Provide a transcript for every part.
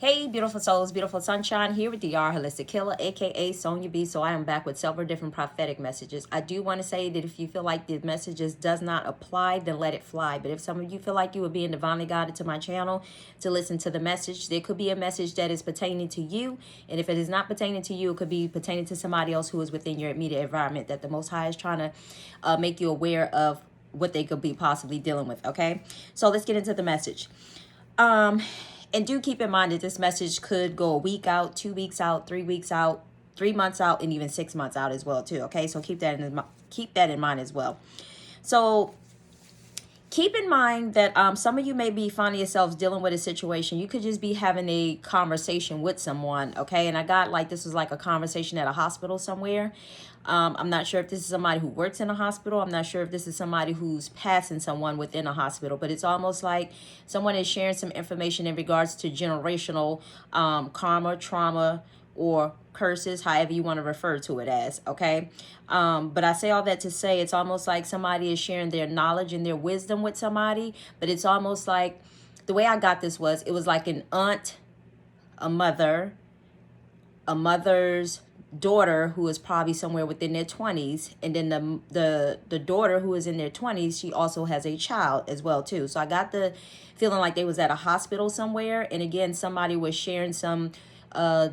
Hey, beautiful souls, beautiful sunshine, here with the R Holistic Killer, aka Sonya B. So I am back with several different prophetic messages. I do want to say that if you feel like the messages does not apply, then let it fly. But if some of you feel like you are being divinely guided to my channel to listen to the message, there could be a message that is pertaining to you. And if it is not pertaining to you, it could be pertaining to somebody else who is within your immediate environment that the Most High is trying to make you aware of what they could be possibly dealing with. Okay, so let's get into the message. And do keep in mind that this message could go a week out, 2 weeks out, 3 weeks out, 3 months out, and even 6 months out as well too. Okay, so keep that in mind as well. So keep in mind that some of you may be finding yourselves dealing with a situation. You could just be having a conversation with someone, okay? And I got like this was like a conversation at a hospital somewhere. I'm not sure if this is somebody who works in a hospital. I'm not sure if this is somebody who's passing someone within a hospital. But it's almost like someone is sharing some information in regards to generational karma, trauma, or curses, however you want to refer to it as, okay? But I say all that to say it's almost like somebody is sharing their knowledge and their wisdom with somebody. But it's almost like the way I got this was it was like an aunt, a mother's daughter who is probably somewhere within their 20s, and then the daughter who is in their 20s, she also has a child as well too. So I got the feeling like they was at a hospital somewhere, and again somebody was sharing some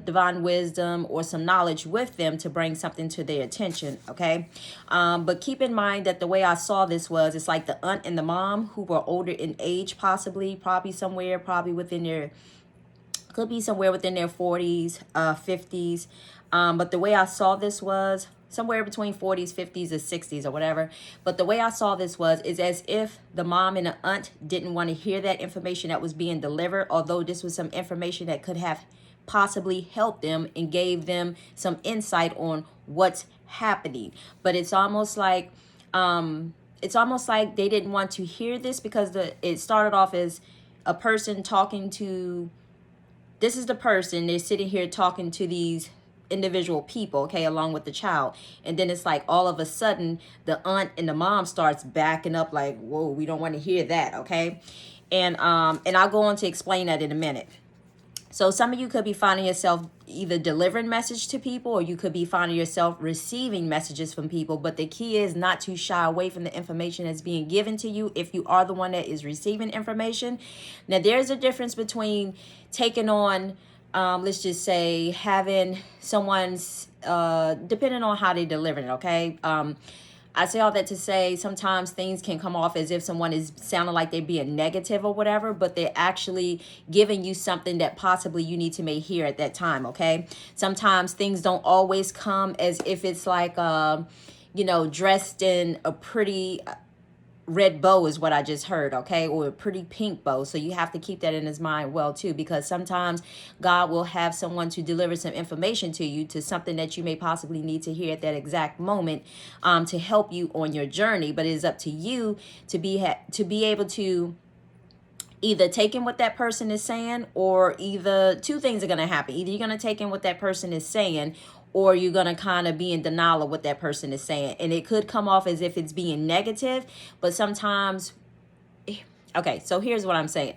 divine wisdom or some knowledge with them to bring something to their attention, okay? But keep in mind that the way I saw this was it's like the aunt and the mom who were older in age, probably somewhere probably within their could be somewhere within their 40s, 50s. But the way I saw this was somewhere between 40s, 50s, or 60s or whatever. But the way I saw this was is as if the mom and the aunt didn't want to hear that information that was being delivered, although this was some information that could have possibly helped them and gave them some insight on what's happening. But it's almost like they didn't want to hear this because it started off as a person talking to this is the person, they're sitting here talking to these individual people, okay, along with the child. And then it's like all of a sudden the aunt and the mom starts backing up like, whoa, we don't want to hear that, okay? And I'll go on to explain that in a minute. So some of you could be finding yourself either delivering message to people, or you could be finding yourself receiving messages from people. But the key is not to shy away from the information that's being given to you if you are the one that is receiving information. Now, there's a difference between taking on, let's just say, having someone's, depending on how they deliver it, okay? I say all that to say sometimes things can come off as if someone is sounding like they're being negative or whatever, but they're actually giving you something that possibly you need to may hear at that time, okay? Sometimes things don't always come as if it's like, dressed in a pretty red bow is what I just heard, okay, or a pretty pink bow. So you have to keep that in his mind well too, because sometimes God will have someone to deliver some information to you, to something that you may possibly need to hear at that exact moment, to help you on your journey. But it is up to you to be able to either take in what that person is saying, or either two things are going to happen. Either you're going to take in what that person is saying, or you're going to kind of be in denial of what that person is saying. And it could come off as if it's being negative, but sometimes, okay, so here's what I'm saying.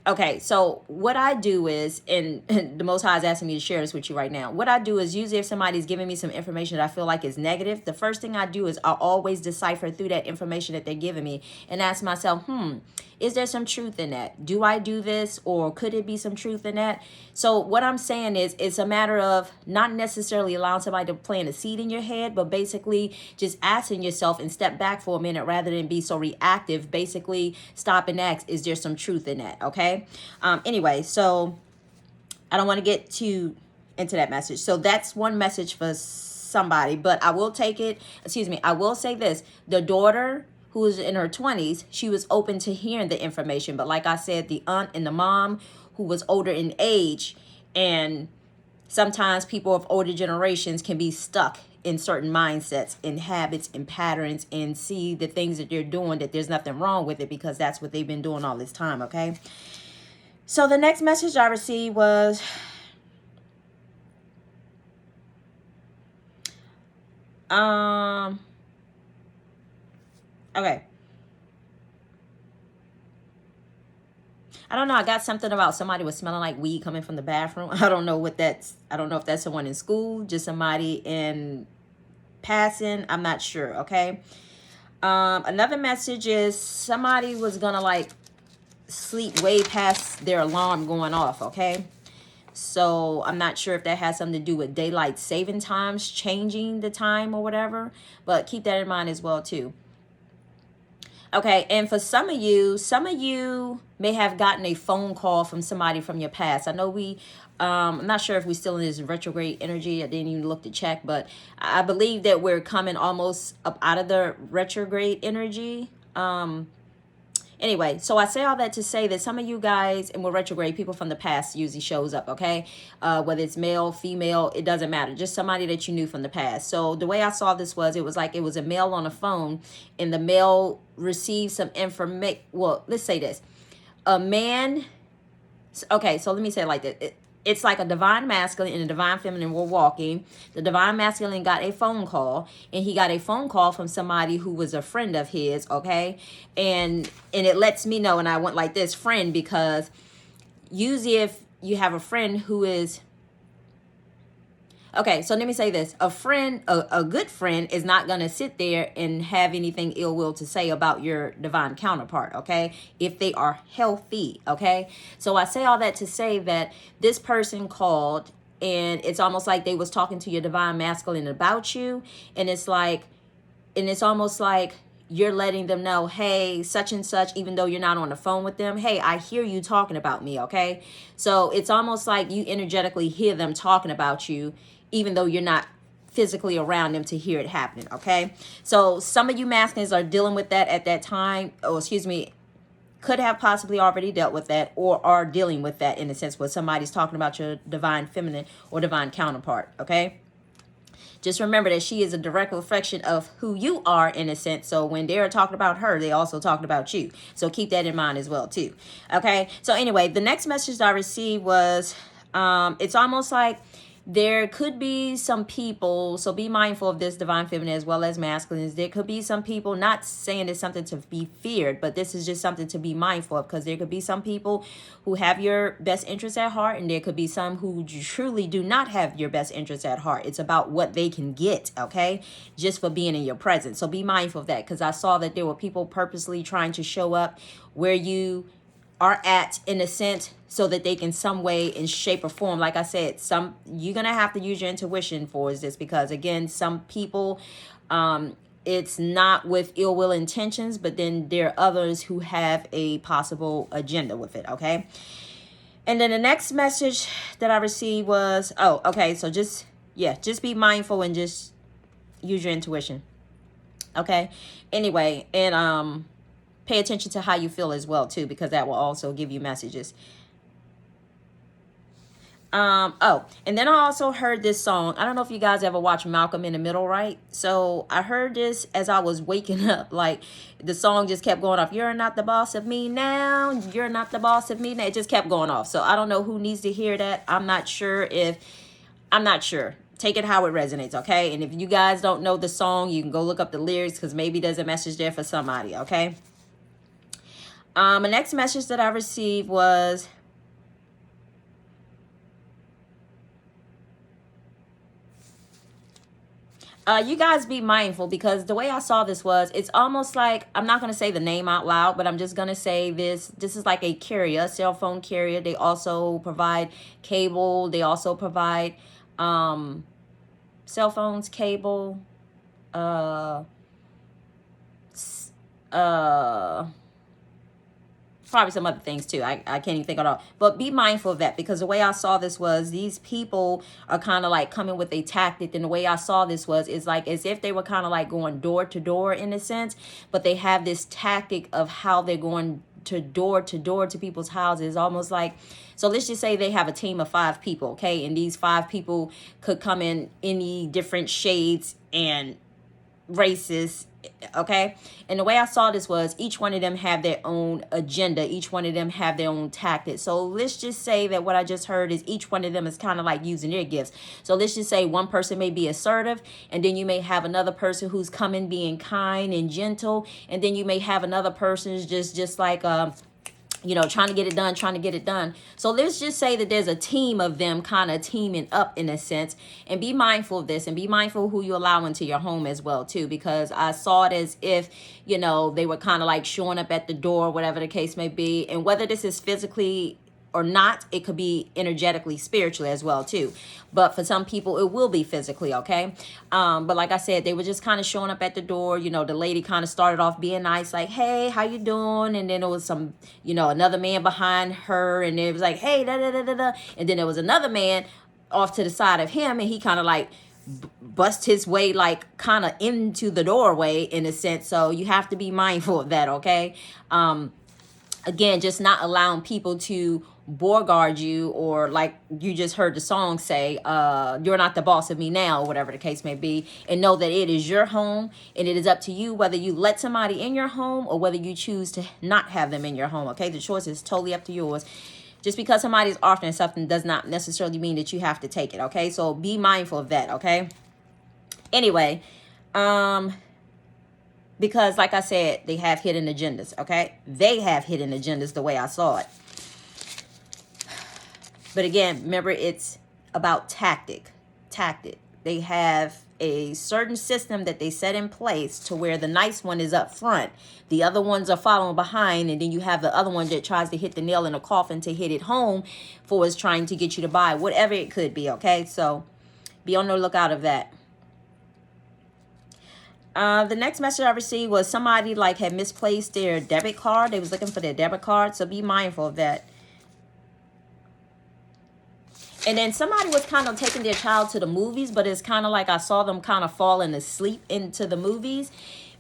Okay, so what I do is, and the Most High is asking me to share this with you right now. What I do is usually if somebody's giving me some information that I feel like is negative, the first thing I do is I'll always decipher through that information that they're giving me and ask myself, is there some truth in that? Do I do this, or could it be some truth in that? So what I'm saying is it's a matter of not necessarily allowing somebody to plant a seed in your head, but basically just asking yourself and step back for a minute rather than be so reactive. Basically stop and ask, is there some truth in that? Okay. Anyway, so I don't want to get too into that message. So that's one message for somebody, but I will take it. I will say this. The daughter who is in her 20s, she was open to hearing the information. But like I said, the aunt and the mom who was older in age, and sometimes people of older generations can be stuck in certain mindsets and habits and patterns and see the things that they're doing, that there's nothing wrong with it because that's what they've been doing all this time, okay? So the next message I received was, okay. I don't know. I got something about somebody was smelling like weed coming from the bathroom. I don't know what that's. I don't know if that's someone in school, just somebody in passing. I'm not sure. Okay. Another message is somebody was gonna like sleep way past their alarm going off. Okay. So I'm not sure if that has something to do with daylight saving times, changing the time or whatever, but keep that in mind as well too. Okay, and for some of you may have gotten a phone call from somebody from your past. I know I'm not sure if we're still in this retrograde energy. I didn't even look to check, but I believe that we're coming almost up out of the retrograde energy. Anyway, so I say all that to say that some of you guys, and with retrograde, people from the past usually shows up, okay? Whether it's male, female, it doesn't matter. Just somebody that you knew from the past. So the way I saw this was, it was like it was a male on a phone, and the male received some information. Well, let's say this. A man, okay, so let me say it like this. It's like a divine masculine and a divine feminine were walking. The divine masculine got a phone call, and he got a phone call from somebody who was a friend of his, okay? And it lets me know, and I went like this, friend, because usually if you have a friend who is, okay, so let me say this. A friend, a good friend is not going to sit there and have anything ill will to say about your divine counterpart, okay? If they are healthy, okay? So I say all that to say that this person called, and it's almost like they was talking to your divine masculine about you, and it's almost like you're letting them know, hey, such and such, even though you're not on the phone with them, hey, I hear you talking about me, okay? So it's almost like you energetically hear them talking about you, even though you're not physically around them to hear it happening, okay? So some of you masculines are dealing with that at that time, or excuse me, could have possibly already dealt with that, or are dealing with that in a sense where somebody's talking about your divine feminine or divine counterpart, okay? Just remember that she is a direct reflection of who you are in a sense. So when they're talking about her, they also talking about you. So keep that in mind as well too. Okay. So anyway, the next message that I received was, it's almost like there could be some people, so be mindful of this, divine feminine as well as masculines. There could be some people, not saying it's something to be feared, but this is just something to be mindful of, because there could be some people who have your best interests at heart, and there could be some who truly do not have your best interests at heart. It's about what they can get, okay, just for being in your presence. So be mindful of that, because I saw that there were people purposely trying to show up where you are at in a sense, so that they can some way in shape or form, like I said, you're gonna have to use your intuition for this, because again, some people, it's not with ill will intentions, but then there are others who have a possible agenda with it, okay? And then the next message that I received was, oh, okay, so just be mindful and just use your intuition, okay? Anyway, and pay attention to how you feel as well too, because that will also give you messages. Oh, and then I also heard this song. I don't know if you guys ever watch Malcolm in the Middle, right? So I heard this as I was waking up. Like the song just kept going off. You're not the boss of me now. You're not the boss of me now. It just kept going off. So I don't know who needs to hear that. I'm not sure. Take it how it resonates, okay? And if you guys don't know the song, you can go look up the lyrics, because maybe there's a message there for somebody, okay? The next message that I received was, you guys be mindful, because the way I saw this was, it's almost like, I'm not going to say the name out loud, but I'm just going to say this is like a carrier, cell phone carrier. They also provide cable. They also provide cell phones, cable, probably some other things too. I can't even think of it all. But be mindful of that, because the way I saw this was, these people are kind of like coming with a tactic. And the way I saw this was, it's like as if they were kind of like going door to door in a sense, but they have this tactic of how they're going to door to people's houses. Almost like, so let's just say they have a team of 5 people, okay? And these 5 people could come in any different shades and races, okay? And the way I saw this was, each one of them have their own agenda. Each one of them have their own tactics. So let's just say that what I just heard is, each one of them is kind of like using their gifts. So let's just say one person may be assertive, and then you may have another person who's coming being kind and gentle, and then you may have another person just like you know, trying to get it done, trying to get it done. So let's just say that there's a team of them kind of teaming up in a sense, and be mindful of this, and be mindful who you allow into your home as well too, because I saw it as if, you know, they were kind of like showing up at the door, whatever the case may be. And whether this is physically or not, it could be energetically, spiritually as well too. But for some people it will be physically, okay? But like I said, they were just kind of showing up at the door. You know, the lady kind of started off being nice, like, hey, how you doing? And then there was some, you know, another man behind her, and it was like, hey, da da da da da. And then there was another man off to the side of him, and he kind of like bust his way like kind of into the doorway in a sense. So you have to be mindful of that, okay? Again, just not allowing people to guard you, or like you just heard the song say, you're not the boss of me now, or whatever the case may be. And know that it is your home, and it is up to you whether you let somebody in your home or whether you choose to not have them in your home, okay? The choice is totally up to yours. Just because somebody's offering something does not necessarily mean that you have to take it, okay? So be mindful of that, okay? Anyway, because like I said, they have hidden agendas, okay? They have hidden agendas the way I saw it. But again, remember, it's about tactic. They have a certain system that they set in place to where the nice one is up front. The other ones are following behind, and then you have the other one that tries to hit the nail in the coffin to hit it home for is trying to get you to buy, whatever it could be, okay? So be on the lookout of that. The next message I received was somebody like had misplaced their debit card. They was looking for their debit card, so be mindful of that. And then somebody was kind of taking their child to the movies, but it's kind of like I saw them kind of falling asleep into the movies.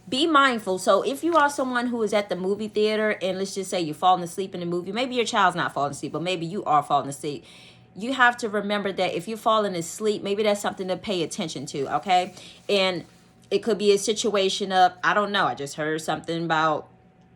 Be mindful. So if you are someone who is at the movie theater, and let's just say you're falling asleep in the movie, maybe your child's not falling asleep, but maybe you are falling asleep. You have to remember that if you're falling asleep, maybe that's something to pay attention to, okay? And it could be a situation of, I don't know, I just heard something about,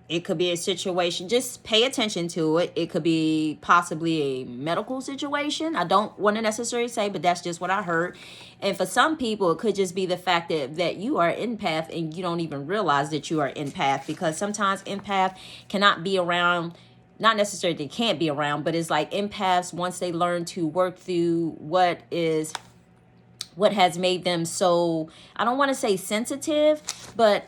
it could be a situation, just pay attention to it. It could be possibly a medical situation. I don't want to necessarily say, but that's just what I heard. And for some people, it could just be the fact that you are an empath and you don't even realize that you are an empath, because sometimes empath cannot be around, not necessarily they can't be around, but it's like empaths, once they learn to work through what has made them so, I don't want to say sensitive, but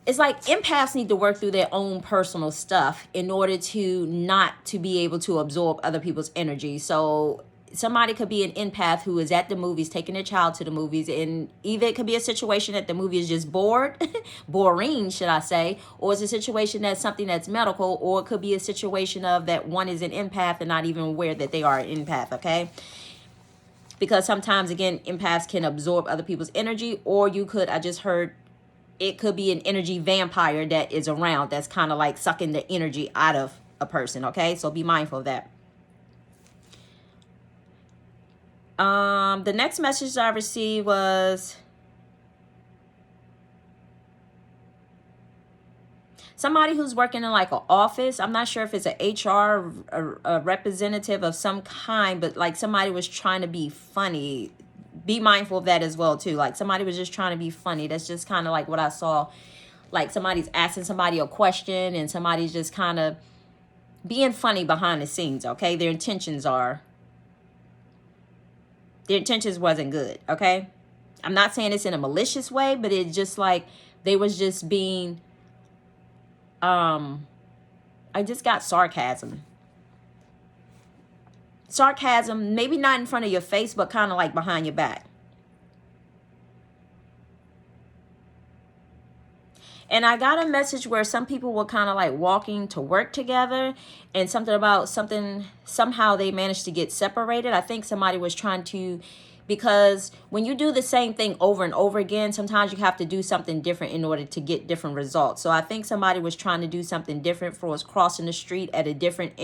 it's like empaths need to work through their own personal stuff in order to not to be able to absorb other people's energy. So somebody could be an empath who is at the movies, taking their child to the movies, and either it could be a situation that the movie is just boring, should I say, or it's a situation that's something that's medical, or it could be a situation of that one is an empath and not even aware that they are an empath, okay? Because sometimes, again, empaths can absorb other people's energy, or you could, I just heard, it could be an energy vampire that is around that's kind of like sucking the energy out of a person, okay? So be mindful of that. The next message I received was somebody who's working in like an office. I'm not sure if it's an HR a representative of some kind, but like somebody was trying to be funny. Be mindful of that as well too. Like somebody was just trying to be funny. That's just kind of like what I saw. Like somebody's asking somebody a question and somebody's just kind of being funny behind the scenes, okay? Their intentions wasn't good, okay? I'm not saying it's in a malicious way, but it's just like they was just being, I just got sarcasm. Sarcasm, maybe not in front of your face, but kind of like behind your back. And I got a message where some people were kind of like walking to work together, and somehow they managed to get separated. I think somebody was trying to, because when you do the same thing over and over again, sometimes you have to do something different in order to get different results. So I think somebody was trying to do something different for us crossing the street at a different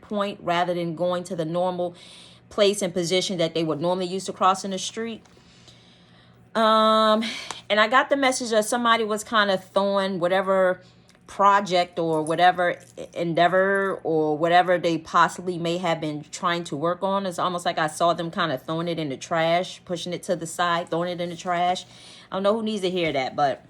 point rather than going to the normal place and position that they would normally use to crossing the street. And I got the message that somebody was kind of throwing whatever project or whatever endeavor or whatever they possibly may have been trying to work on. It's almost like I saw them kind of throwing it in the trash, pushing it to the side, throwing it in the trash. I don't know who needs to hear that, but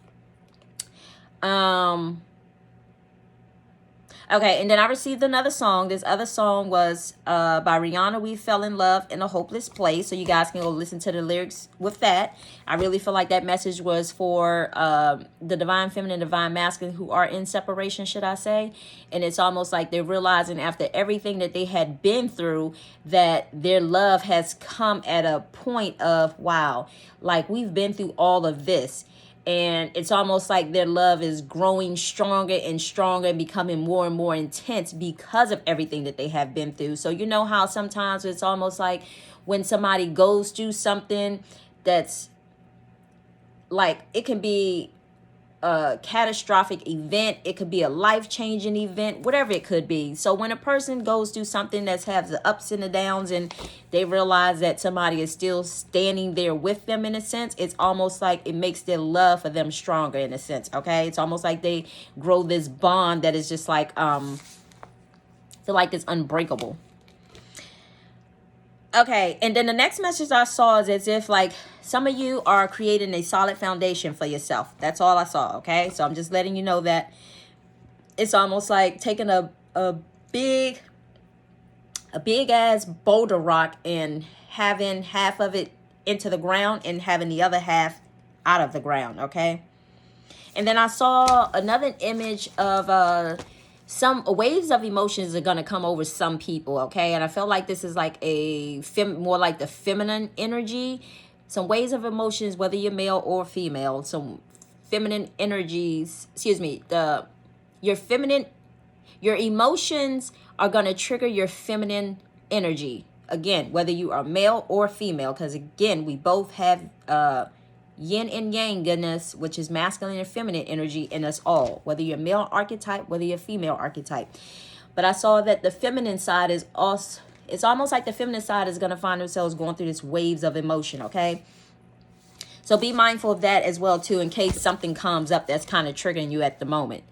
Okay, and then I received another song. This other song was by Rihanna, We Fell in Love in a Hopeless Place. So you guys can go listen to the lyrics with that. I really feel like that message was for the divine feminine, divine masculine who are in separation, should I say. And it's almost like they're realizing after everything that they had been through that their love has come at a point of, wow, like we've been through all of this. And it's almost like their love is growing stronger and stronger and becoming more and more intense because of everything that they have been through. So you know how sometimes it's almost like when somebody goes through something that's like, it can be a catastrophic event, it could be a life-changing event, whatever it could be. So when a person goes through something that has the ups and the downs and they realize that somebody is still standing there with them in a sense, it's almost like it makes their love for them stronger in a sense. Okay, it's almost like they grow this bond that is just like feel like it's unbreakable. Okay, and then the next message I saw is as if like some of you are creating a solid foundation for yourself. That's all I saw, okay? So I'm just letting you know that it's almost like taking a big ass boulder rock and having half of it into the ground and having the other half out of the ground, okay? And then I saw another image of some waves of emotions are going to come over some people, okay? And I felt like this is like more like the feminine energy. Some waves of emotions, whether you're male or female, some feminine energies, your emotions are going to trigger your feminine energy. Again, whether you are male or female, because again, we both have yin and yang goodness, which is masculine and feminine energy in us all, whether you're male archetype, whether you're female archetype. But I saw that the feminine side is also, it's almost like the feminine side is going to find themselves going through this waves of emotion, okay? So be mindful of that as well, too, in case something comes up that's kind of triggering you at the moment.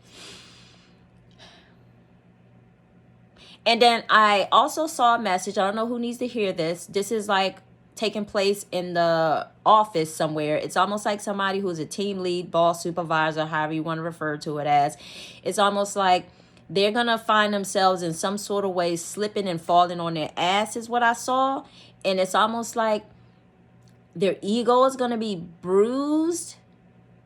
And then I also saw a message. I don't know who needs to hear this. This is like taking place in the office somewhere. It's almost like somebody who's a team lead, boss, supervisor, however you want to refer to it as. It's almost like they're going to find themselves in some sort of way slipping and falling on their ass is what I saw. And it's almost like their ego is going to be bruised.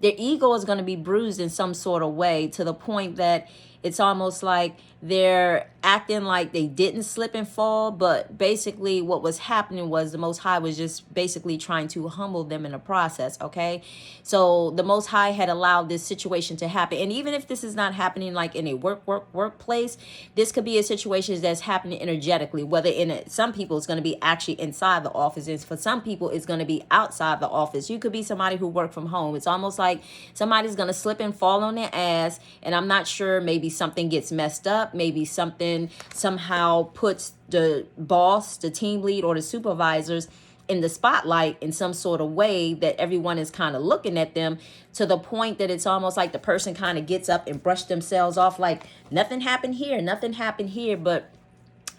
Their ego is going to be bruised in some sort of way to the point that it's almost like they're acting like they didn't slip and fall, but basically what was happening was the Most High was just basically trying to humble them in the process, okay? So the Most High had allowed this situation to happen. And even if this is not happening like in a workplace, this could be a situation that's happening energetically, whether some people it's going to be actually inside the office, and for some people it's going to be outside the office. You could be somebody who work from home. It's almost like somebody's going to slip and fall on their ass, and I'm not sure, maybe something gets messed up. Maybe something somehow puts the boss, the team lead, or the supervisors in the spotlight in some sort of way that everyone is kind of looking at them, to the point that it's almost like the person kind of gets up and brush themselves off like nothing happened here, nothing happened here. But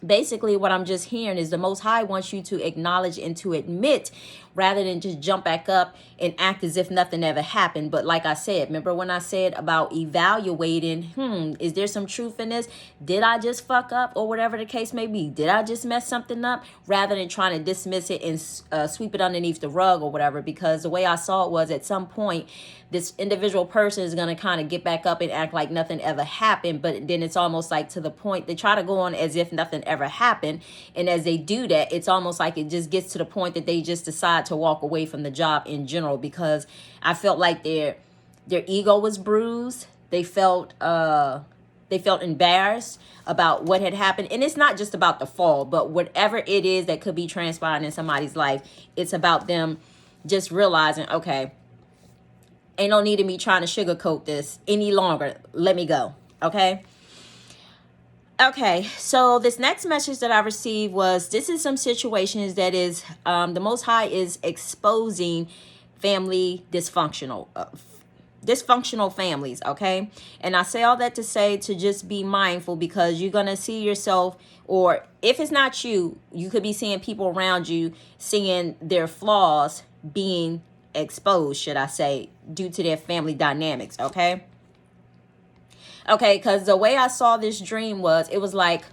basically what I'm just hearing is the Most High wants you to acknowledge and to admit, rather than just jump back up and act as if nothing ever happened. But like I said, remember when I said about evaluating, is there some truth in this? Did I just fuck up, or whatever the case may be? Did I just mess something up? Rather than trying to dismiss it and sweep it underneath the rug or whatever. Because the way I saw it was, at some point, this individual person is going to kind of get back up and act like nothing ever happened. But then it's almost like to the point they try to go on as if nothing ever happened. And as they do that, it's almost like it just gets to the point that they just decide to walk away from the job in general, because I felt like their ego was bruised. They felt embarrassed about what had happened. And it's not just about the fall, but whatever it is that could be transpiring in somebody's life, it's about them just realizing, okay, ain't no need of me trying to sugarcoat this any longer. Let me go. Okay. Okay, so this next message that I received was, this is some situations that is, the Most High is exposing family dysfunctional families, okay? And I say all that to say to just be mindful, because you're going to see yourself, or if it's not you, you could be seeing people around you seeing their flaws being exposed, should I say, due to their family dynamics, okay? Okay, because the way I saw this dream was, it was like,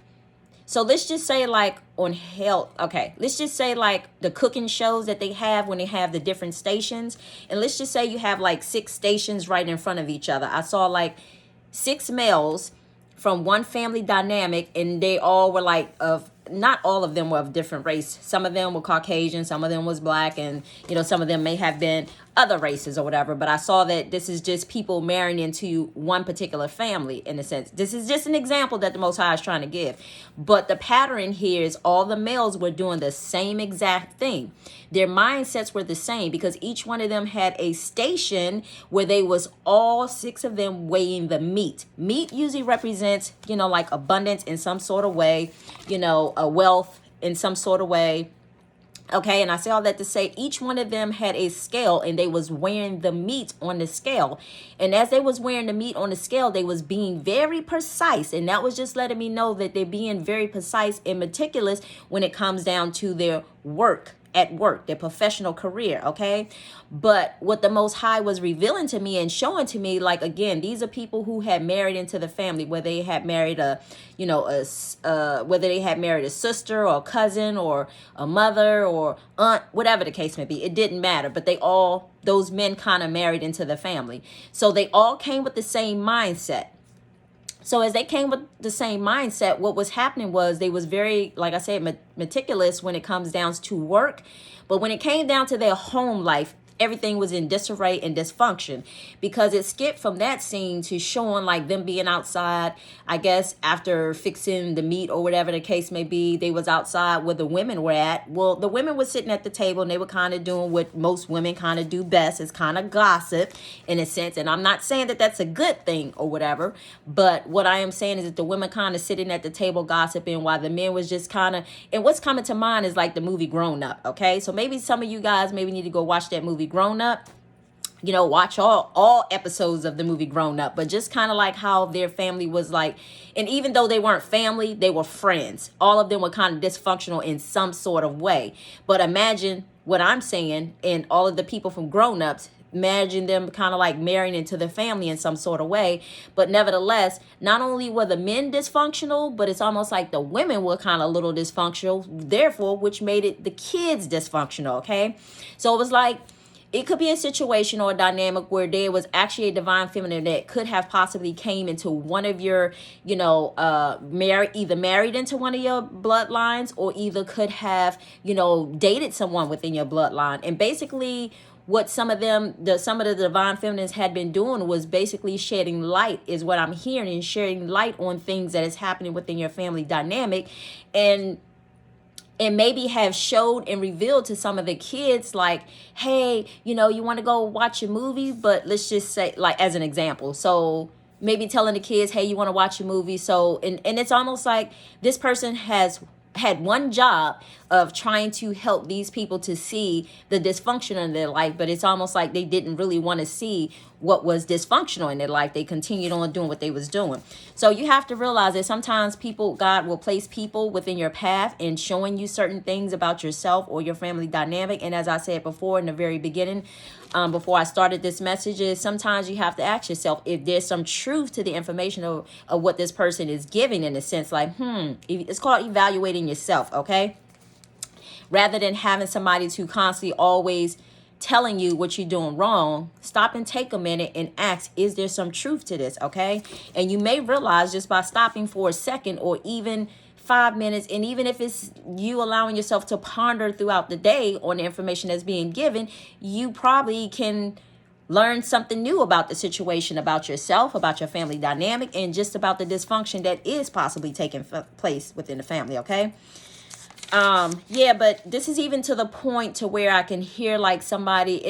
so let's just say like on health, okay, let's just say like the cooking shows that they have when they have the different stations. And let's just say you have like 6 stations right in front of each other. I saw like 6 males from one family dynamic, and they all were like of, not all of them were of different race. Some of them were Caucasian, some of them was black, and some of them may have been other races or whatever. But I saw that this is just people marrying into one particular family, in a sense. This is just an example that the Most High is trying to give. But the pattern here is all the males were doing the same exact thing. Their mindsets were the same, because each one of them had a station where they was all 6 of them weighing the meat. Meat usually represents, like abundance in some sort of way, a wealth in some sort of way. Okay, and I say all that to say each one of them had a scale, and they was wearing the meat on the scale. And as they was wearing the meat on the scale, they was being very precise. And that was just letting me know that they're being very precise and meticulous when it comes down to their work at work, their professional career. Okay, but what the Most High was revealing to me and showing to me, like, again, these are people who had married into the family, where they had married whether they had married a sister or a cousin or a mother or aunt, whatever the case may be. It didn't matter, but those men kind of married into the family. So they all came with the same mindset. So as they came with the same mindset, what was happening was they was very, like I said, meticulous when it comes down to work. But when it came down to their home life, everything was in disarray and dysfunction, because it skipped from that scene to showing like them being outside. I guess after fixing the meat or whatever the case may be, they was outside where the women were at. Well, the women were sitting at the table, and they were kind of doing what most women kind of do best, is kind of gossip in a sense. And I'm not saying that that's a good thing or whatever, but what I am saying is that the women kind of sitting at the table gossiping, while the men was just kind of, and what's coming to mind is like the movie Grown Up. Okay, so maybe some of you guys maybe need to go watch that movie Grown Up. Watch all episodes of the movie Grown Up, but just kind of like how their family was like, and even though they weren't family, they were friends. All of them were kind of dysfunctional in some sort of way. But imagine what I'm saying, and all of the people from Grown Ups, imagine them kind of like marrying into the family in some sort of way. But nevertheless, not only were the men dysfunctional, but it's almost like the women were kind of a little dysfunctional, therefore, which made it the kids dysfunctional. Okay, so it was like, it could be a situation or a dynamic where there was actually a divine feminine that could have possibly came into one of your, either married into one of your bloodlines, or either could have, dated someone within your bloodline. And basically what some of the divine feminines had been doing was basically shedding light, is what I'm hearing, and shedding light on things that is happening within your family dynamic. And maybe have showed and revealed to some of the kids, like, hey, you want to go watch a movie, but let's just say, like, as an example. So maybe telling the kids, hey, you want to watch a movie. So, and it's almost like this person has had one job of trying to help these people to see the dysfunction in their life, but it's almost like they didn't really want to see what was dysfunctional in their life. They continued on doing what they was doing. So you have to realize that sometimes God will place people within your path and showing you certain things about yourself or your family dynamic. And as I said before in the very beginning, before I started this message, is sometimes you have to ask yourself if there's some truth to the information of what this person is giving, in a sense, like, it's called evaluating yourself. Okay, rather than having somebody to constantly always telling you what you're doing wrong, stop and take a minute and ask, is there some truth to this? Okay, and you may realize just by stopping for a second, or even 5 minutes, and even if it's you allowing yourself to ponder throughout the day on the information that's being given, you probably can learn something new about the situation, about yourself, about your family dynamic, and just about the dysfunction that is possibly taking place within the family. Okay, but this is even to the point to where I can hear like somebody,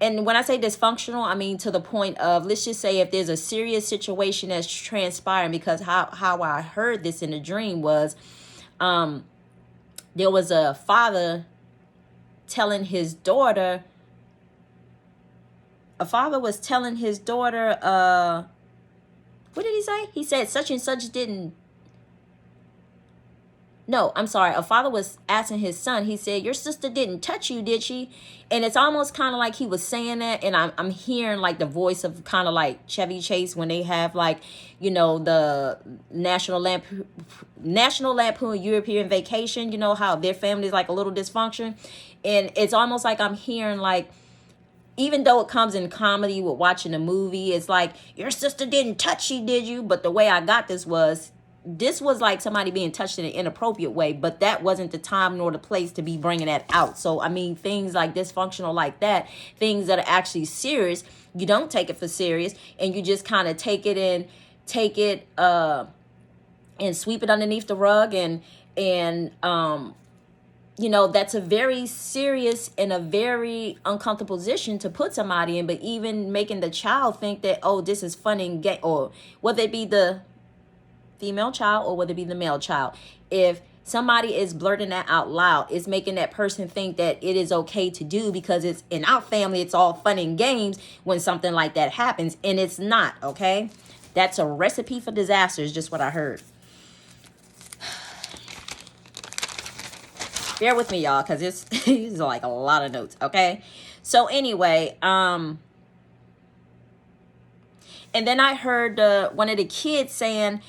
and when I say dysfunctional, I mean to the point of, let's just say if there's a serious situation that's transpiring, because how I heard this in a dream was, there was a father telling his daughter, what did he say? He said such and such didn't, No, I'm sorry. A father was asking his son. He said, "Your sister didn't touch you, did she?" And it's almost kind of like he was saying that, and I'm hearing like the voice of kind of like Chevy Chase when they have like, you know, the National Lampoon European Vacation. You know how their family is like a little dysfunction, and it's almost like I'm hearing like, even though it comes in comedy with watching a movie, it's like, your sister didn't touch you, did you? But the way I got this was like somebody being touched in an inappropriate way, but that wasn't the time nor the place to be bringing that out. So, I mean, things like dysfunctional like that, things that are actually serious, you don't take it for serious, and you just kind of take it and sweep it underneath the rug, and you know, that's a very serious and a very uncomfortable position to put somebody in. But even making the child think that, oh, this is fun and gay, or whether it be the female child or whether it be the male child, if somebody is blurting that out loud, it's making that person think that it is okay to do, because it's in our family, it's all fun and games when something like that happens, and it's not. Okay, that's a recipe for disaster, is just what I heard. Bear with me, y'all, because these are like a lot of notes. Okay, so anyway, and then I heard one of the kids saying,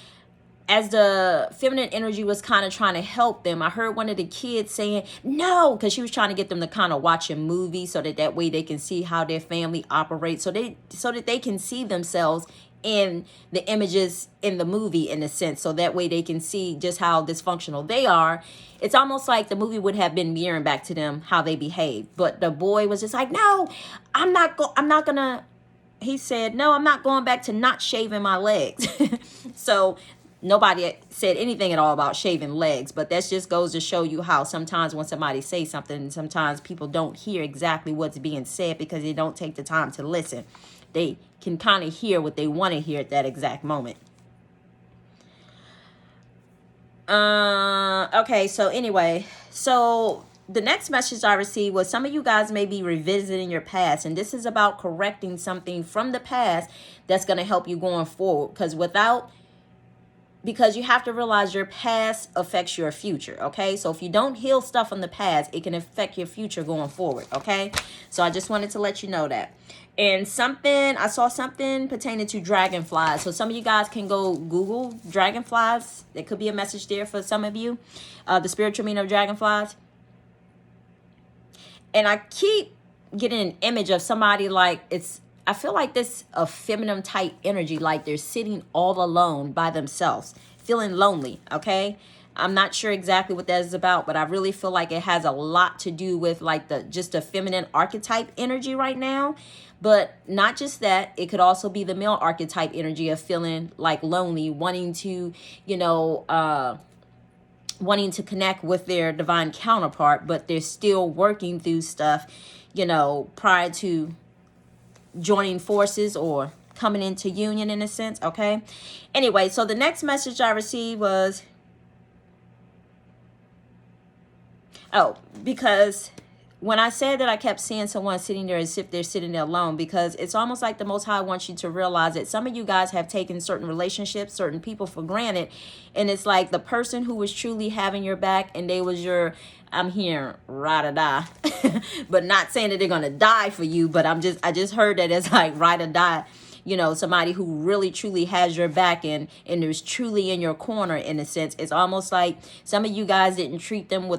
as the feminine energy was kind of trying to help them, I heard one of the kids saying no, because she was trying to get them to kind of watch a movie so that way they can see how their family operates, so that they can see themselves in the images in the movie, in a sense, so that way they can see just how dysfunctional they are. It's almost like the movie would have been mirroring back to them how they behave. But the boy was just like, no, I'm not gonna, he said, no, I'm not going back to not shaving my legs. So nobody said anything at all about shaving legs, but that just goes to show you how sometimes when somebody says something, sometimes people don't hear exactly what's being said because they don't take the time to listen. They can kind of hear what they want to hear at that exact moment. Okay, so anyway, so the next message I received was, some of you guys may be revisiting your past, and this is about correcting something from the past that's going to help you going forward, because you have to realize your past affects your future. Okay, so if you don't heal stuff from the past, it can affect your future going forward. Okay, so I just wanted to let you know that. And I saw something pertaining to dragonflies. So some of you guys can go Google dragonflies. There could be a message there for some of you. The spiritual meaning of dragonflies. And I keep getting an image of somebody like, I feel like this a feminine type energy, like they're sitting all alone by themselves, feeling lonely. Okay, I'm not sure exactly what that is about, but I really feel like it has a lot to do with like just a feminine archetype energy right now. But not just that, it could also be the male archetype energy of feeling like lonely, wanting to, wanting to connect with their divine counterpart, but they're still working through stuff, prior to joining forces or coming into union, in a sense. Okay, anyway, so the next message I received was, because when I said that I kept seeing someone sitting there as if they're sitting there alone, because it's almost like the Most High wants you to realize that some of you guys have taken certain relationships, certain people for granted, and it's like the person who was truly having your back, and they was your, I'm here, ride or die, but not saying that they're gonna die for you, but I just heard that it's like ride or die, somebody who really truly has your back and is truly in your corner, in a sense. It's almost like some of you guys didn't treat them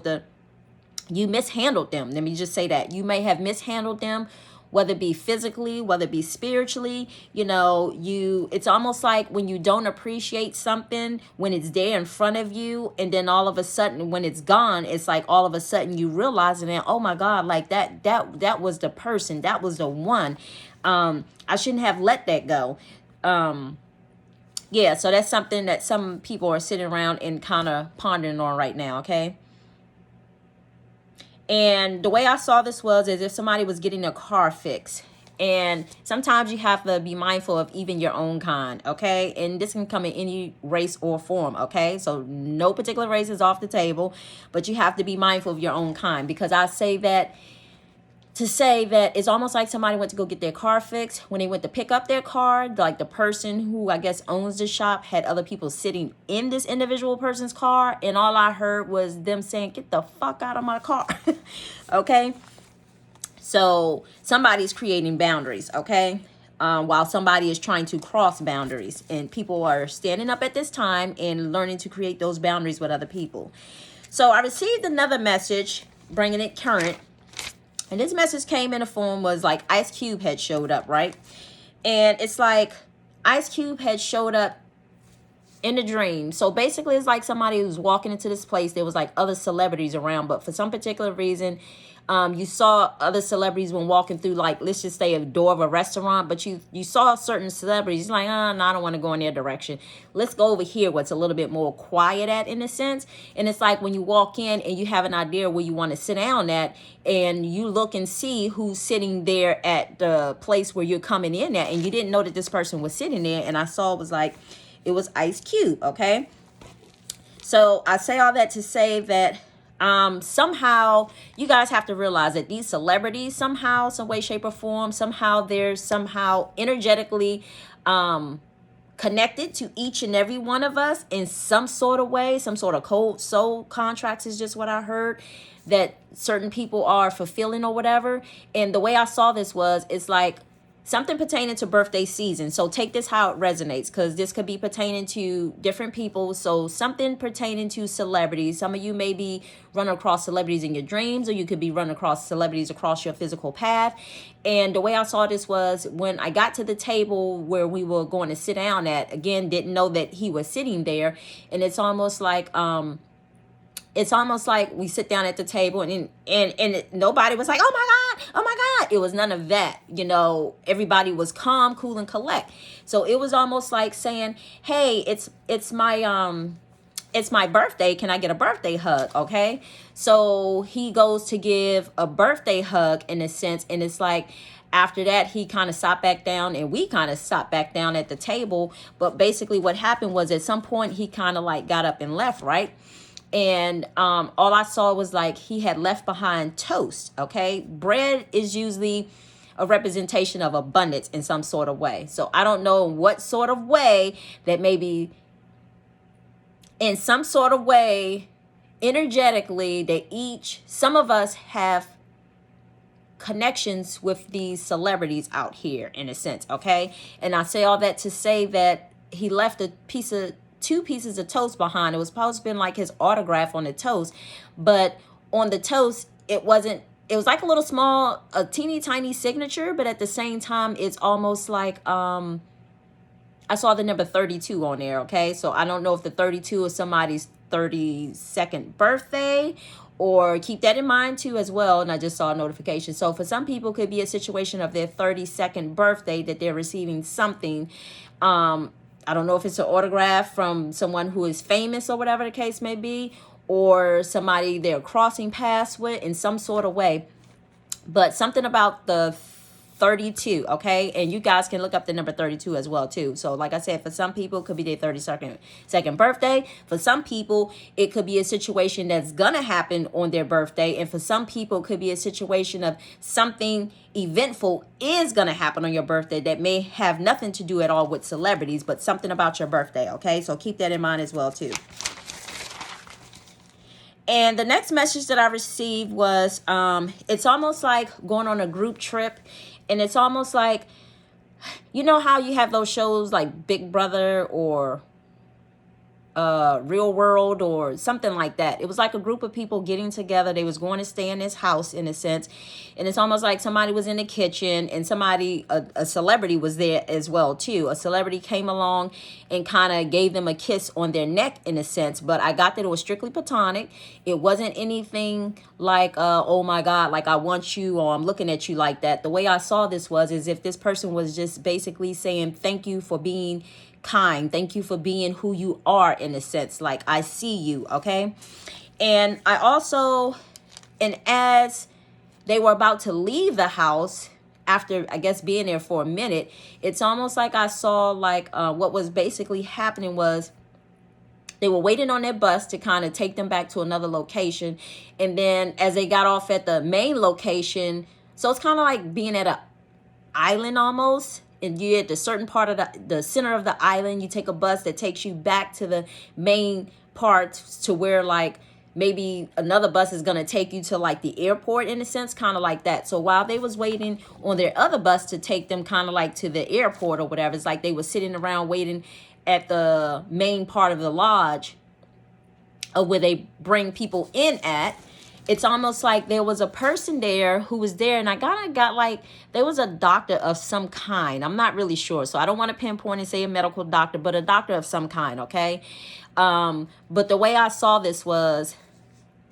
you mishandled them. Let me just say that. You may have mishandled them, whether it be physically, whether it be spiritually. It's almost like when you don't appreciate something when it's there in front of you, and then all of a sudden when it's gone, it's like all of a sudden you realizing that, oh my God, like that was the person, that was the one. I shouldn't have let that go. Yeah, so that's something that some people are sitting around and kind of pondering on right now. Okay. And the way I saw this was as if somebody was getting a car fixed. And sometimes you have to be mindful of even your own kind, okay? And this can come in any race or form, okay? So no particular race is off the table, but you have to be mindful of your own kind. Because I say that to say that it's almost like somebody went to go get their car fixed. When they went to pick up their car, like the person who I guess owns the shop had other people sitting in this individual person's car, and all I heard was them saying, "Get the fuck out of my car." Okay, so somebody's creating boundaries, okay, while somebody is trying to cross boundaries, and people are standing up at this time and learning to create those boundaries with other people. So I received another message bringing it current. And this message came in a form was like Ice Cube had showed up, right? And it's like Ice Cube had showed up in a dream. So basically it's like somebody was walking into this place. There was like other celebrities around, but for some particular reason, you saw other celebrities when walking through, like, let's just say a door of a restaurant, but you saw certain celebrities like, no, I don't want to go in their direction. Let's go over here where it's a little bit more quiet at, in a sense. And it's like when you walk in and you have an idea where you want to sit down at, and you look and see who's sitting there at the place where you're coming in at, and you didn't know that this person was sitting there. And I saw it was like, it was Ice Cube, okay? So I say all that to say that somehow you guys have to realize that these celebrities, somehow, some way, shape, or form, somehow they're somehow energetically connected to each and every one of us in some sort of way. Some sort of cold soul contracts is just what I heard that certain people are fulfilling or whatever. And the way I saw this was, it's like something pertaining to birthday season. So take this how it resonates, because this could be pertaining to different people. So something pertaining to celebrities. Some of you may be running across celebrities in your dreams, or you could be running across celebrities across your physical path. And the way I saw this was when I got to the table where we were going to sit down at, again, didn't know that he was sitting there. And it's almost like we sit down at the table and nobody was like, oh my God. It was none of that. You know, everybody was calm, cool, and collect. So it was almost like saying, hey, it's my birthday. Can I get a birthday hug? Okay. So he goes to give a birthday hug in a sense. And it's like, after that, he kind of sat back down, and we kind of sat back down at the table. But basically what happened was, at some point he kind of like got up and left, right? And all I saw was like he had left behind toast, okay? Bread is usually a representation of abundance in some sort of way. So I don't know what sort of way that maybe in some sort of way, energetically, that some of us have connections with these celebrities out here, in a sense, okay? And I say all that to say that he left two pieces of toast behind. It was supposed to be like his autograph on the toast, but on the toast, it was like a little small, a teeny tiny signature, but at the same time, it's almost like, I saw the number 32 on there, okay? So I don't know if the 32 is somebody's 32nd birthday, or keep that in mind too as well. And I just saw a notification. So for some people, it could be a situation of their 32nd birthday that they're receiving something. I don't know if it's an autograph from someone who is famous or whatever the case may be, or somebody they're crossing paths with in some sort of way. But something about the 32, okay? And you guys can look up the number 32 as well too. So like I said, for some people, it could be their 32nd birthday. For some people, it could be a situation that's gonna happen on their birthday. And for some people, it could be a situation of something eventful is gonna happen on your birthday that may have nothing to do at all with celebrities, but something about your birthday, okay? So keep that in mind as well too. And the next message that I received was, it's almost like going on a group trip. And it's almost like, you know how you have those shows like Big Brother or Real World or something like that. It was like a group of people getting together. They was going to stay in this house, in a sense. And it's almost like somebody was in the kitchen, and a celebrity was there as well too. A celebrity came along and kind of gave them a kiss on their neck, in a sense. But I got that it was strictly platonic. It wasn't anything like, oh my God, like I want you, or I'm looking at you like that. The way I saw this was as if this person was just basically saying, thank you for being kind. Thank you for being who you are, in a sense. Like, I see you, okay? And I also, and as they were about to leave the house, after, I guess, being there for a minute, it's almost like I saw, like, what was basically happening was they were waiting on their bus to kind of take them back to another location. And then as they got off at the main location, So it's kind of like being at a island almost, and you're at the certain part of the center of the island. You take a bus that takes you back to the main part, to where like maybe another bus is going to take you to like the airport, in a sense, kind of like that. So while they was waiting on their other bus to take them kind of like to the airport or whatever, it's like they were sitting around waiting at the main part of the lodge, where they bring people in at. It's almost like there was a person there who was there, and I got like, there was a doctor of some kind. I'm not really sure, so I don't want to pinpoint and say a medical doctor, but a doctor of some kind, okay? But the way I saw this was,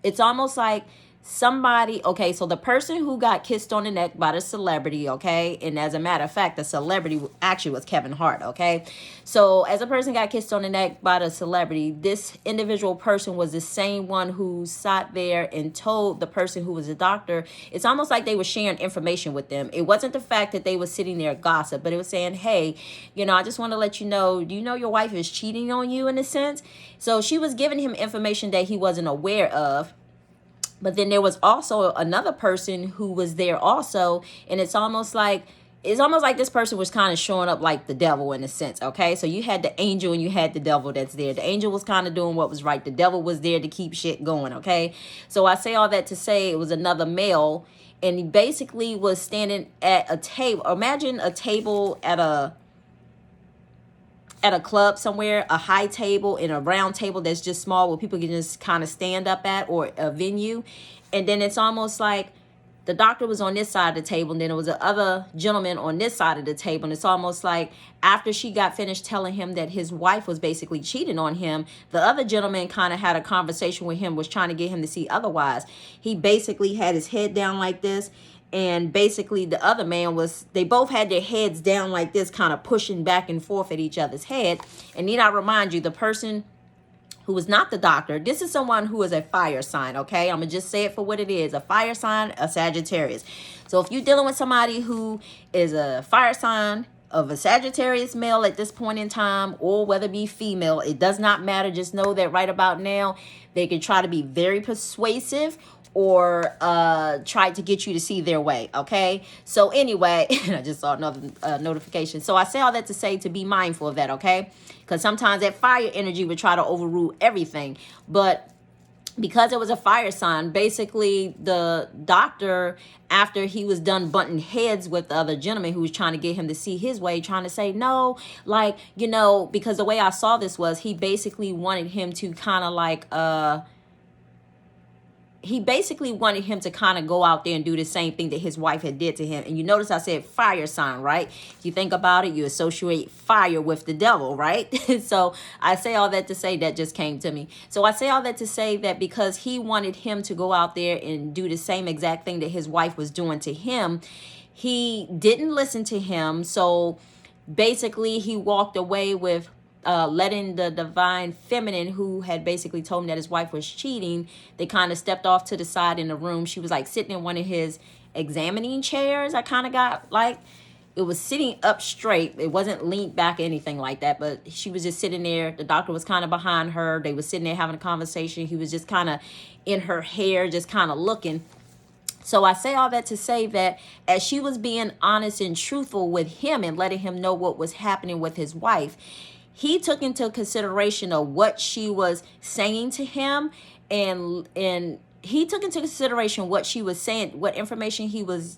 it's almost like somebody, okay, so the person who got kissed on the neck by the celebrity, okay, and as a matter of fact, the celebrity actually was Kevin Hart, okay? So as a person got kissed on the neck by the celebrity, this individual person was the same one who sat there and told the person who was a doctor. It's almost like they were sharing information with them. It wasn't the fact that they were sitting there gossip, but it was saying, hey, you know, I just want to let you know, do you know your wife is cheating on you, in a sense? So she was giving him information that he wasn't aware of. But then there was also another person who was there also, and it's almost like this person was kind of showing up like the devil, in a sense, okay? So you had the angel and you had the devil that's there. The angel was kind of doing what was right. The devil was there to keep shit going, okay? So I say all that to say it was another male, and he basically was standing at a table. Imagine a table at a club somewhere, a high table and a round table that's just small, where people can just kind of stand up at, or a venue. And then it's almost like the doctor was on this side of the table, and then there was a other gentleman on this side of the table. And it's almost like after she got finished telling him that his wife was basically cheating on him, the other gentleman kind of had a conversation with him, was trying to get him to see otherwise. He basically had his head down like this, and basically the other man was, they both had their heads down like this, kind of pushing back and forth at each other's head. And need I remind you, the person who was not the doctor, this is someone who is a fire sign, okay? I'm going to just say it for what it is. A fire sign, a Sagittarius. So if you're dealing with somebody who is a fire sign of a Sagittarius male at this point in time, or whether it be female, it does not matter. Just know that right about now, they can try to be very persuasive, or try to get you to see their way, okay? So anyway, I just saw another notification. So I say all that to say to be mindful of that, okay? Because sometimes that fire energy would try to overrule everything. But because it was a fire sign, basically the doctor, after he was done butting heads with the other gentleman who was trying to get him to see his way, trying to say, no, like, you know, because the way I saw this was, he basically wanted him to kind of like, he basically wanted him to kind of go out there and do the same thing that his wife had did to him. And you notice I said fire sign, right? If you think about it, you associate fire with the devil, right? So I say all that to say, that just came to me. So I say all that to say that because he wanted him to go out there and do the same exact thing that his wife was doing to him, he didn't listen to him. So basically he walked away with letting the divine feminine, who had basically told him that his wife was cheating, they kind of stepped off to the side in the room. She was like sitting in one of his examining chairs. I kind of got like, it was sitting up straight. It wasn't leaned back or anything like that, but she was just sitting there. The doctor was kind of behind her. They were sitting there having a conversation. He was just kind of in her hair, just kind of looking. So I say all that to say that as she was being honest and truthful with him and letting him know what was happening with his wife, he took into consideration of what she was saying to him, and he took into consideration what she was saying, what information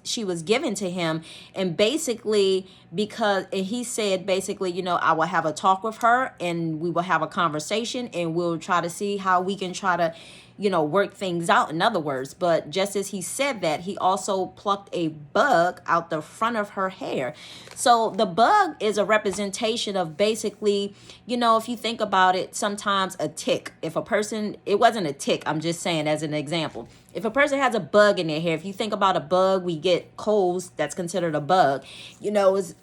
she was giving to him. And basically, and he said basically, you know, I will have a talk with her and we will have a conversation and we'll try to see how we can try to, you know, work things out, in other words. But just as he said that, he also plucked a bug out the front of her hair. So the bug is a representation of basically, you know, if you think about it, sometimes a tick. If a person, it wasn't a tick, I'm just saying as an example. If a person has a bug in their hair, if you think about a bug, we get colds, that's considered a bug. You know, it's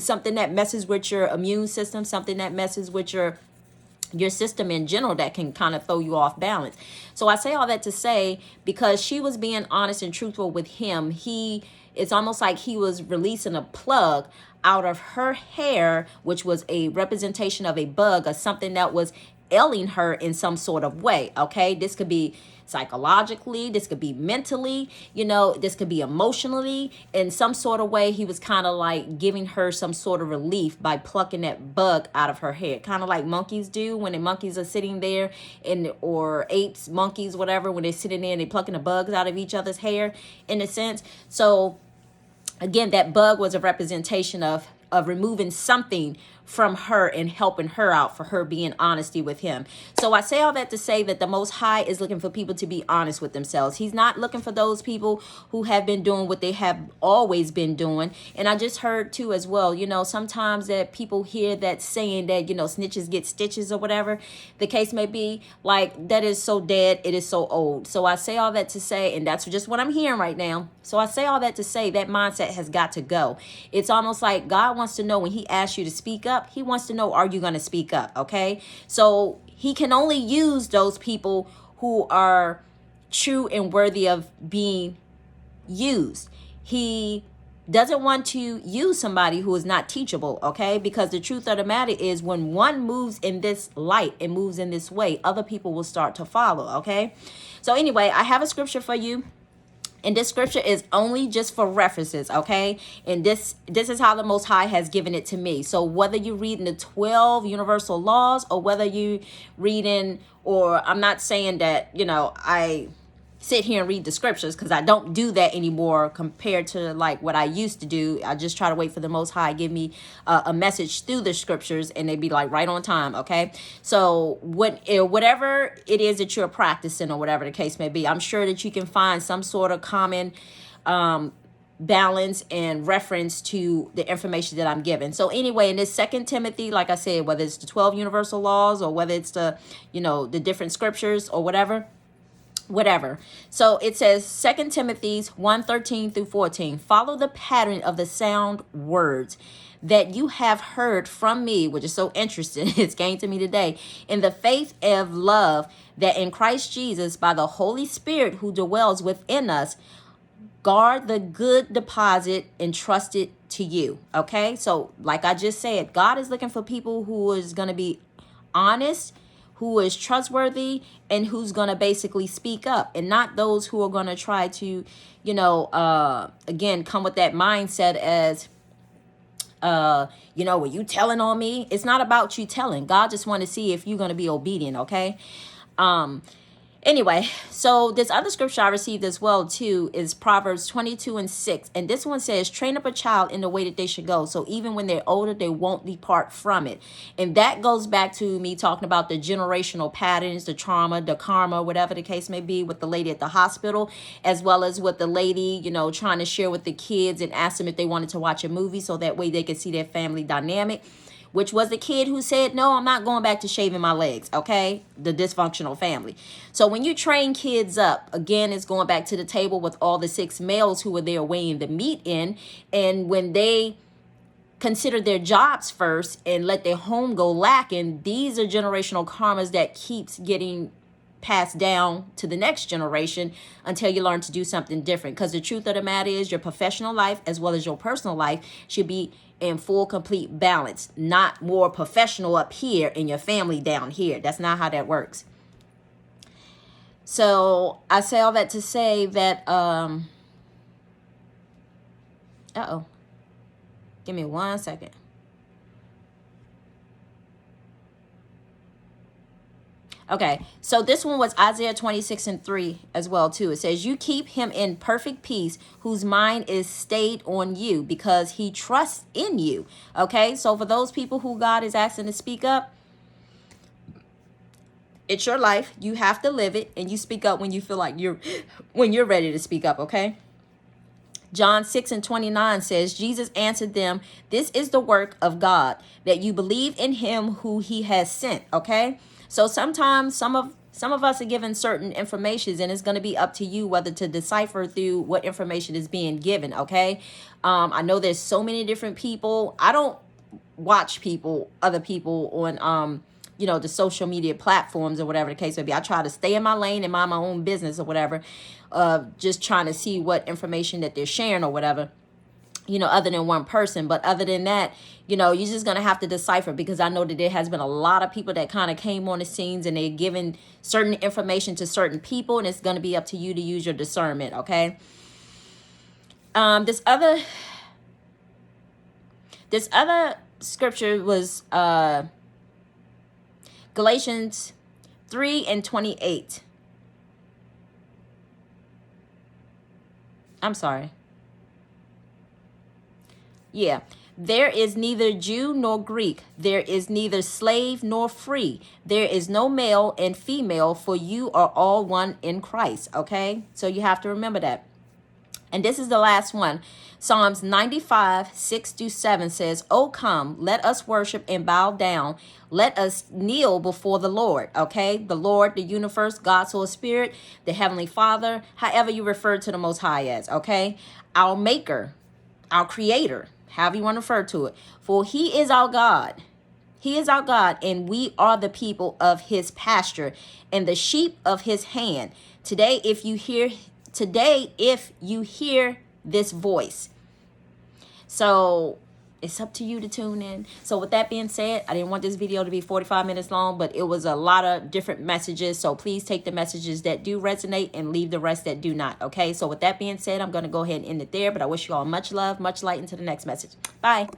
something that messes with your immune system, something that messes with your system in general, that can kind of throw you off balance. So I say all that to say, because she was being honest and truthful with him, it's almost like he was releasing a plug out of her hair, which was a representation of a bug or something that was ailing her in some sort of way. Okay, this could be psychologically, this could be mentally, this could be emotionally. In some sort of way, he was kind of like giving her some sort of relief by plucking that bug out of her hair, kind of like monkeys do when the monkeys are sitting there, or apes, monkeys, whatever, when they're sitting there and they're plucking the bugs out of each other's hair, in a sense. So again, that bug was a representation of removing something from her and helping her out, for her being honesty with him. So I say all that to say that the Most High is looking for people to be honest with themselves. He's not looking for those people who have been doing what they have always been doing. And I just heard too as well, sometimes that people hear that saying that, snitches get stitches or whatever the case may be. Like, that is so dead, it is so old. So I say all that to say, and that's just what I'm hearing right now. So I say all that to say that mindset has got to go. It's almost like God wants to know, when he asks you to speak up, he wants to know, are you going to speak up? Okay. So he can only use those people who are true and worthy of being used. He doesn't want to use somebody who is not teachable. Okay. Because the truth of the matter is, when one moves in this light and moves in this way, other people will start to follow. Okay. So anyway, I have a scripture for you. And this scripture is only just for references, okay? And this is how the Most High has given it to me. So whether you're reading the 12 universal laws, or whether you reading, or I'm not saying that, I sit here and read the scriptures, because I don't do that anymore compared to like what I used to do. I just try to wait for the Most High give me a message through the scriptures, and they be like right on time. Okay, so whatever it is that you're practicing, or whatever the case may be, I'm sure that you can find some sort of common balance and reference to the information that I'm giving. So anyway, in this 2 Timothy, like I said, whether it's the 12 universal laws, or whether it's the the different scriptures, or whatever. So it says 2 Timothy 1:13 through 14. Follow the pattern of the sound words that you have heard from me, which is so interesting. It's came to me today. In the faith of love that in Christ Jesus, by the Holy Spirit who dwells within us, guard the good deposit entrusted to you. Okay. So like I just said, God is looking for people who is going to be honest, who is trustworthy, and who's going to basically speak up, and not those who are going to try to, again, come with that mindset as, were you telling on me? It's not about you telling. God just want to see if you're going to be obedient. Okay. Anyway, so this other scripture I received as well too is Proverbs 22:6. And this one says, train up a child in the way that they should go, so even when they're older, they won't depart from it. And that goes back to me talking about the generational patterns, the trauma, the karma, whatever the case may be, with the lady at the hospital, as well as with the lady, trying to share with the kids and ask them if they wanted to watch a movie, so that way they could see their family dynamic, which was the kid who said, no, I'm not going back to shaving my legs. Okay. The dysfunctional family. So when you train kids up, again, it's going back to the table with all the 6 males who were there weighing the meat in. And when they consider their jobs first and let their home go lacking, these are generational karmas that keeps getting passed down to the next generation until you learn to do something different. Because the truth of the matter is, your professional life as well as your personal life should be in full, complete balance, not more professional up here and your family down here. That's not how that works. So I say all that to say that, give me 1 second. Okay, so this one was Isaiah 26:3 as well too. It says, you keep him in perfect peace whose mind is stayed on you, because he trusts in you. Okay, so for those people who God is asking to speak up, it's your life. You have to live it, and you speak up when you feel like when you're ready to speak up. Okay. John 6:29 says, Jesus answered them, this is the work of God, that you believe in him who he has sent. Okay. So sometimes some of us are given certain information, and it's going to be up to you whether to decipher through what information is being given. Okay. I know there's so many different people. I don't watch other people on, the social media platforms or whatever the case may be. I try to stay in my lane and mind my own business or whatever, just trying to see what information that they're sharing or whatever. you know, other than one person. But other than that, you know, you're just going to have to decipher, because I know that there has been a lot of people that kind of came on the scenes and they're giving certain information to certain people, and it's going to be up to you to use your discernment, okay? This other scripture was Galatians 3:28. I'm sorry. Yeah. There is neither Jew nor Greek. There is neither slave nor free. There is no male and female, for you are all one in Christ. Okay? So you have to remember that. And this is the last one. Psalms 95:6-7 says, "Oh, come, let us worship and bow down. Let us kneel before the Lord." Okay? The Lord, the universe, God's Holy Spirit, the Heavenly Father, however you refer to the Most High as. Okay? Our Maker, our Creator, however you want to refer to it. For He is our God. He is our God, and we are the people of His pasture and the sheep of His hand. Today, if you hear this voice. So it's up to you to tune in. So with that being said, I didn't want this video to be 45 minutes long, but it was a lot of different messages. So please take the messages that do resonate and leave the rest that do not. Okay. So with that being said, I'm going to go ahead and end it there, but I wish you all much love, much light, into the next message. Bye.